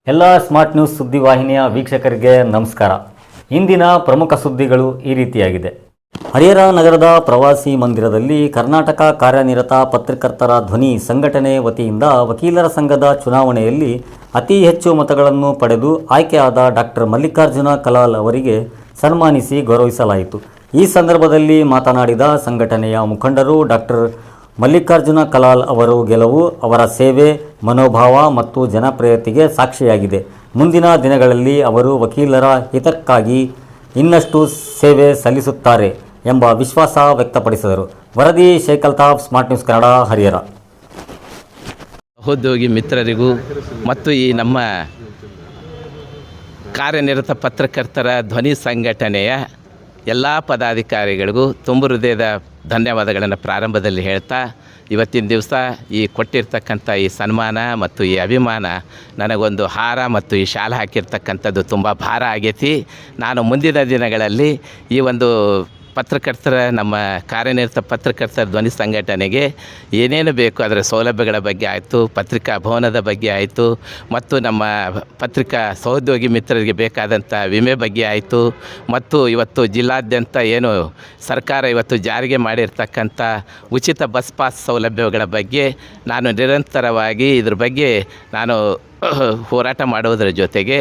ಎಲ್ಲ smart news ಸುದ್ದಿವಾಹಿನಿಯ ವೀಕ್ಷಕರಿಗೆ ನಮಸ್ಕಾರ. ಇಂದಿನ ಪ್ರಮುಖ ಸುದ್ದಿಗಳು ಈ ರೀತಿಯಾಗಿದೆ. ಹರಿಹರ ನಗರದ ಪ್ರವಾಸಿ ಮಂದಿರದಲ್ಲಿ ಕರ್ನಾಟಕ ಕಾರ್ಯನಿರತ ಪತ್ರಕರ್ತರ ಧ್ವನಿ ಸಂಘಟನೆ ವತಿಯಿಂದ ವಕೀಲರ ಸಂಘದ ಚುನಾವಣೆಯಲ್ಲಿ ಅತಿ ಹೆಚ್ಚು ಮತಗಳನ್ನು ಪಡೆದು ಆಯ್ಕೆಯಾದ ಡಾಕ್ಟರ್ ಮಲ್ಲಿಕಾರ್ಜುನ ಕಲಾಲ್ ಅವರಿಗೆ ಸನ್ಮಾನಿಸಿ ಗೌರವಿಸಲಾಯಿತು. ಈ ಸಂದರ್ಭದಲ್ಲಿ ಮಾತನಾಡಿದ ಸಂಘಟನೆಯ ಮುಖಂಡರು, ಡಾಕ್ಟರ್ ಮಲ್ಲಿಕಾರ್ಜುನ ಕಲಾಲ್ ಅವರು ಗೆಲುವು ಅವರ ಸೇವೆ, ಮನೋಭಾವ ಮತ್ತು ಜನಪ್ರಿಯತೆಗೆ ಸಾಕ್ಷಿಯಾಗಿದೆ. ಮುಂದಿನ ದಿನಗಳಲ್ಲಿ ಅವರು ವಕೀಲರ ಹಿತಕ್ಕಾಗಿ ಇನ್ನಷ್ಟು ಸೇವೆ ಸಲ್ಲಿಸುತ್ತಾರೆ ಎಂಬ ವಿಶ್ವಾಸ ವ್ಯಕ್ತಪಡಿಸಿದರು. ವರದಿ ಶೇಖ್ ಅಲ್ತಾಫ್, ಸ್ಮಾರ್ಟ್ ನ್ಯೂಸ್ ಕನ್ನಡ, ಹರಿಹರ. ಸಹೋದ್ಯೋಗಿ ಮಿತ್ರರಿಗೂ ಮತ್ತು ಈ ನಮ್ಮ ಕಾರ್ಯನಿರತ ಪತ್ರಕರ್ತರ ಧ್ವನಿ ಸಂಘಟನೆಯ ಎಲ್ಲ ಪದಾಧಿಕಾರಿಗಳಿಗೂ ತುಂಬ ಹೃದಯದ ಧನ್ಯವಾದಗಳನ್ನು ಪ್ರಾರಂಭದಲ್ಲಿ ಹೇಳ್ತಾ, ಇವತ್ತಿನ ದಿವಸ ಈ ಕೊಟ್ಟಿರ್ತಕ್ಕಂಥ ಈ ಸನ್ಮಾನ ಮತ್ತು ಈ ಅಭಿಮಾನ ನನಗೊಂದು ಹಾರ ಮತ್ತು ಈ ಶಾಲೆ ಹಾಕಿರ್ತಕ್ಕಂಥದ್ದು ತುಂಬ ಭಾರ ಆಗೈತಿ. ನಾನು ಮುಂದಿನ ದಿನಗಳಲ್ಲಿ ಈ ಒಂದು ಪತ್ರಕರ್ತರ ನಮ್ಮ ಕಾರ್ಯನಿರತ ಪತ್ರಕರ್ತರ ಧ್ವನಿ ಸಂಘಟನೆಗೆ ಏನೇನು ಬೇಕು ಅದರ ಸೌಲಭ್ಯಗಳ ಬಗ್ಗೆ ಆಯಿತು, ಪತ್ರಿಕಾ ಭವನದ ಬಗ್ಗೆ ಆಯಿತು, ಮತ್ತು ನಮ್ಮ ಪತ್ರಿಕಾ ಸಹೋದ್ಯೋಗಿ ಮಿತ್ರರಿಗೆ ಬೇಕಾದಂಥ ವಿಮೆ ಬಗ್ಗೆ ಆಯಿತು, ಮತ್ತು ಇವತ್ತು ಜಿಲ್ಲಾದ್ಯಂತ ಏನು ಸರ್ಕಾರ ಇವತ್ತು ಜಾರಿಗೆ ಮಾಡಿರ್ತಕ್ಕಂಥ ಉಚಿತ ಬಸ್ ಪಾಸ್ ಸೌಲಭ್ಯಗಳ ಬಗ್ಗೆ ನಾನು ನಿರಂತರವಾಗಿ ಇದ್ರ ಬಗ್ಗೆ ನಾನು ಹೋರಾಟ ಮಾಡುವುದರ ಜೊತೆಗೆ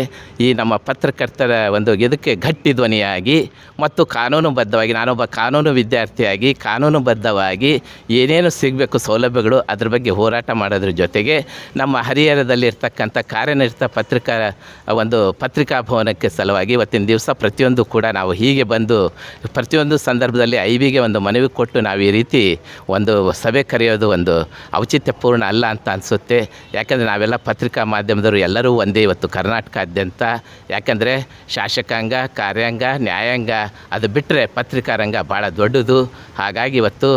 ಈ ನಮ್ಮ ಪತ್ರಕರ್ತರ ಒಂದು ಇದಕ್ಕೆ ಗಟ್ಟಿ ಧ್ವನಿಯಾಗಿ ಮತ್ತು ಕಾನೂನುಬದ್ಧವಾಗಿ, ನಾನೊಬ್ಬ ಕಾನೂನು ವಿದ್ಯಾರ್ಥಿಯಾಗಿ ಕಾನೂನುಬದ್ಧವಾಗಿ ಏನೇನು ಸಿಗಬೇಕು ಸೌಲಭ್ಯಗಳು ಅದ್ರ ಬಗ್ಗೆ ಹೋರಾಟ ಮಾಡೋದ್ರ ಜೊತೆಗೆ ನಮ್ಮ ಹರಿಹರದಲ್ಲಿರ್ತಕ್ಕಂಥ ಕಾರ್ಯನಿರತ ಪತ್ರಿಕಾ ಭವನಕ್ಕೆ ಸಲುವಾಗಿ ಇವತ್ತಿನ ದಿವಸ ಪ್ರತಿಯೊಂದು ಕೂಡ ನಾವು ಹೀಗೆ ಬಂದು ಪ್ರತಿಯೊಂದು ಸಂದರ್ಭದಲ್ಲಿ ಐಬಿಗೆ ಒಂದು ಮನವಿ ಕೊಟ್ಟು ನಾವು ಈ ರೀತಿ ಒಂದು ಸಭೆ ಕರೆಯೋದು ಒಂದು ಔಚಿತ್ಯಪೂರ್ಣ ಅಲ್ಲ ಅಂತ ಅನಿಸುತ್ತೆ. ಯಾಕಂದರೆ ನಾವೆಲ್ಲ ಪತ್ರಿಕಾ ಮಾಧ್ಯಮದವರು ಎಲ್ಲರೂ ಒಂದೇ ಇವತ್ತು ಕರ್ನಾಟಕಾದ್ಯಂತ. ಯಾಕಂದರೆ ಶಾಸಕಾಂಗ, ಕಾರ್ಯಾಂಗ, ನ್ಯಾಯಾಂಗ ಅದು ಬಿಟ್ಟರೆ ಪತ್ರಿಕಾ ರಂಗ ಭಾಳ ದೊಡ್ಡದು. ಹಾಗಾಗಿ ಇವತ್ತು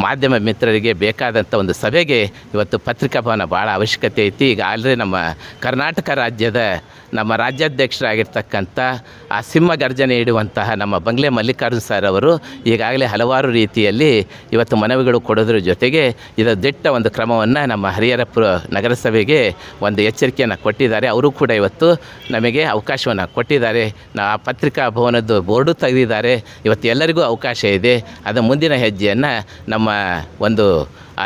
ಮಾಧ್ಯಮ ಮಿತ್ರರಿಗೆ ಬೇಕಾದಂಥ ಒಂದು ಸಭೆಗೆ ಇವತ್ತು ಪತ್ರಿಕಾ ಭವನ ಭಾಳ ಅವಶ್ಯಕತೆ ಐತಿ. ಈಗ ಆಲ್ರೆಡಿ ನಮ್ಮ ಕರ್ನಾಟಕ ರಾಜ್ಯದ ನಮ್ಮ ರಾಜ್ಯಾಧ್ಯಕ್ಷರಾಗಿರ್ತಕ್ಕಂಥ ಆ ಸಿಂಹ ಗರ್ಜನೆ ಇಡುವಂತಹ ನಮ್ಮ ಬಂಗ್ಲೆ ಮಲ್ಲಿಕಾರ್ಜುನ ಸರ್ ಅವರು ಈಗಾಗಲೇ ಹಲವಾರು ರೀತಿಯಲ್ಲಿ ಇವತ್ತು ಮನವಿಗಳು ಕೊಡೋದ್ರ ಜೊತೆಗೆ ಇದರ ದಿಟ್ಟ ಒಂದು ಕ್ರಮವನ್ನು ನಮ್ಮ ಹರಿಹರ ನಗರಸಭೆಗೆ ಒಂದು ಎಚ್ಚರಿಕೆಯನ್ನು ಕೊಟ್ಟಿದ್ದಾರೆ. ಅವರು ಕೂಡ ಇವತ್ತು ನಮಗೆ ಅವಕಾಶವನ್ನು ಕೊಟ್ಟಿದ್ದಾರೆ. ಆ ಪತ್ರಿಕಾ ಭವನದ್ದು ಬೋರ್ಡು ತೆಗೆದಿದ್ದಾರೆ. ಇವತ್ತು ಎಲ್ಲರಿಗೂ ಅವಕಾಶ ಇದೆ. ಅದರ ಮುಂದಿನ ಹೆಜ್ಜೆಯನ್ನು ನಮ್ಮ ಒಂದು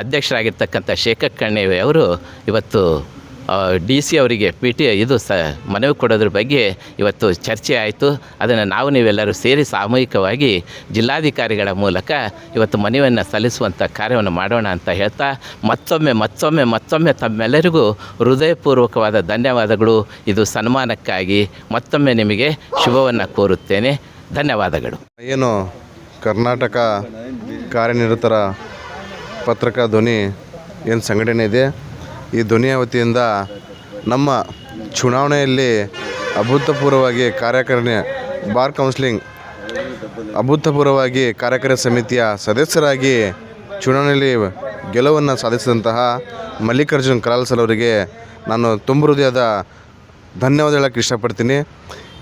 ಅಧ್ಯಕ್ಷರಾಗಿರ್ತಕ್ಕಂಥ ಶೇಖರ್ ಕಣ್ಣೇವೆ ಅವರು ಇವತ್ತು DC ಅವರಿಗೆ ಮನವಿ ಕೊಡೋದ್ರ ಬಗ್ಗೆ ಇವತ್ತು ಚರ್ಚೆ ಆಯಿತು. ಅದನ್ನು ನೀವೆಲ್ಲರೂ ಸೇರಿ ಸಾಮೂಹಿಕವಾಗಿ ಜಿಲ್ಲಾಧಿಕಾರಿಗಳ ಮೂಲಕ ಇವತ್ತು ಮನವಿಯನ್ನು ಸಲ್ಲಿಸುವಂಥ ಕಾರ್ಯವನ್ನು ಮಾಡೋಣ ಅಂತ ಹೇಳ್ತಾ ಮತ್ತೊಮ್ಮೆ ತಮ್ಮೆಲ್ಲರಿಗೂ ಹೃದಯಪೂರ್ವಕವಾದ ಧನ್ಯವಾದಗಳು. ಇದು ಸನ್ಮಾನಕ್ಕಾಗಿ ಮತ್ತೊಮ್ಮೆ ನಿಮಗೆ ಶುಭವನ್ನು ಕೋರುತ್ತೇನೆ. ಧನ್ಯವಾದಗಳು. ಏನು ಕರ್ನಾಟಕ ಕಾರ್ಯನಿರತರ ಪತ್ರಕಾ ಧ್ವನಿ ಏನು ಸಂಘಟನೆ ಇದೆ, ಈ ಧ್ವನಿಯ ವತಿಯಿಂದ ನಮ್ಮ ಚುನಾವಣೆಯಲ್ಲಿ ಅಭೂತಪೂರ್ವವಾಗಿ ಬಾರ್ ಕೌನ್ಸಿಲಿಂಗ್ ಅಭೂತಪೂರ್ವವಾಗಿ ಕಾರ್ಯಕಾರಿ ಸಮಿತಿಯ ಸದಸ್ಯರಾಗಿ ಚುನಾವಣೆಯಲ್ಲಿ ಗೆಲುವನ್ನು ಸಾಧಿಸಿದಂತಹ ಮಲ್ಲಿಕಾರ್ಜುನ್ ಕಲಾಲ್ ಸರ್ ಅವರಿಗೆ ನಾನು ತುಂಬ ಹೃದಯದ ಧನ್ಯವಾದ ಹೇಳೋಕ್ಕೆ ಇಷ್ಟಪಡ್ತೀನಿ.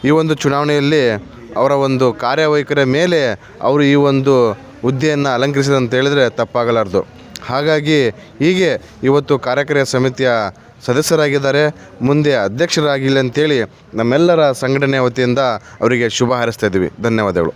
ಈ ಒಂದು ಚುನಾವಣೆಯಲ್ಲಿ ಅವರ ಒಂದು ಕಾರ್ಯವೈಖರಿಯ ಮೇಲೆ ಅವರು ಈ ಒಂದು ಹುದ್ದೆಯನ್ನು ಅಲಂಕರಿಸಿದಂತ ಹೇಳಿದರೆ ತಪ್ಪಾಗಲಾರ್ದು. ಹಾಗಾಗಿ ಹೀಗೆ ಇವತ್ತು ಕಾರ್ಯಕಾರಿ ಸಮಿತಿಯ ಸದಸ್ಯರಾಗಿದ್ದಾರೆ, ಮುಂದೆ ಅಧ್ಯಕ್ಷರಾಗಿಲ್ಲ ಅಂತೇಳಿ ನಮ್ಮೆಲ್ಲರ ಸಂಘಟನೆಯ ವತಿಯಿಂದ ಅವರಿಗೆ ಶುಭ ಹಾರೈಸ್ತಾ ಇದ್ದೀವಿ. ಧನ್ಯವಾದಗಳು.